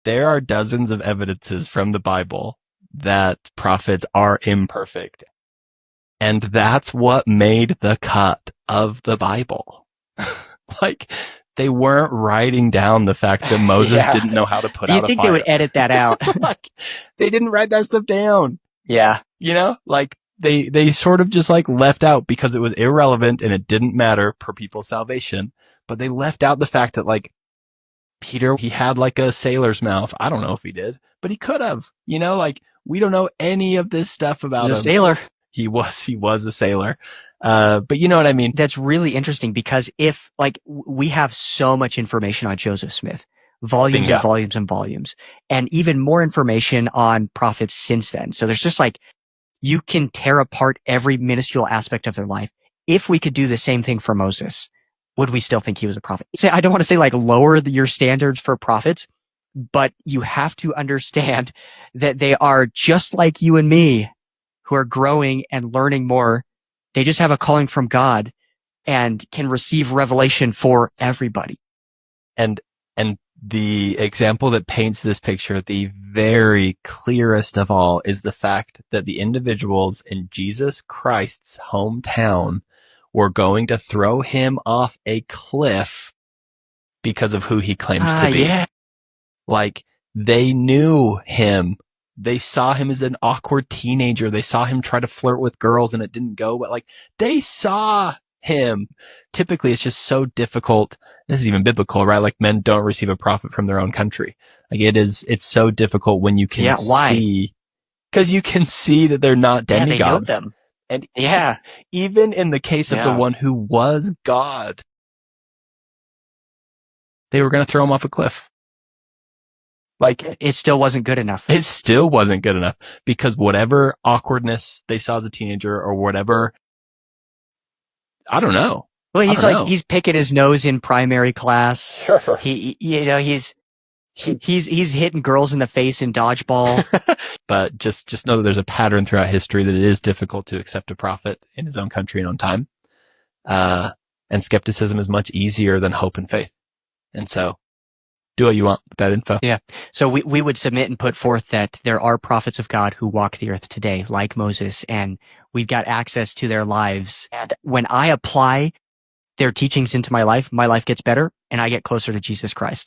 there are dozens of evidences from the Bible that prophets are imperfect. And that's what made the cut of the Bible. Like, they weren't writing down the fact that Moses didn't know how to put out a fire. You'd think they would edit that out. Like, they didn't write that stuff down. Yeah. You know, like they sort of just like left out because it was irrelevant and it didn't matter for people's salvation. But they left out the fact that like Peter, he had like a sailor's mouth. I don't know if he did, but he could have, you know, like we don't know any of this stuff about him. He's a sailor. He was a sailor. But you know what I mean? That's really interesting because if like we have so much information on Joseph Smith, volumes and volumes and volumes, and even more information on prophets since then. So there's just like, you can tear apart every minuscule aspect of their life. If we could do the same thing for Moses, would we still think he was a prophet? I don't want to say like lower your standards for prophets, but you have to understand that they are just like you and me who are growing and learning more. They just have a calling from God and can receive revelation for everybody. And the example that paints this picture, the very clearest of all, is the fact that the individuals in Jesus Christ's hometown were going to throw him off a cliff because of who he claims to be. Yeah. Like, they knew him. They saw him as an awkward teenager. They saw him try to flirt with girls and it didn't go, but like, they saw him. Typically, it's just so difficult. This is even biblical, right? Like, men don't receive a prophet from their own country. Like, it's so difficult when you can see, because you can see that they're not demigods. Yeah, they know them. And even in the case of the one who was God, they were going to throw him off a cliff. Like, it still wasn't good enough. It still wasn't good enough because whatever awkwardness they saw as a teenager or whatever, I don't know. Well, he's picking his nose in primary class. Sure. He's hitting girls in the face in dodgeball. But just know that there's a pattern throughout history that it is difficult to accept a prophet in his own country and own time. And skepticism is much easier than hope and faith. And so do what you want with that info. Yeah. So we would submit and put forth that there are prophets of God who walk the earth today, like Moses, and we've got access to their lives. And when I apply their teachings into my life gets better and I get closer to Jesus Christ.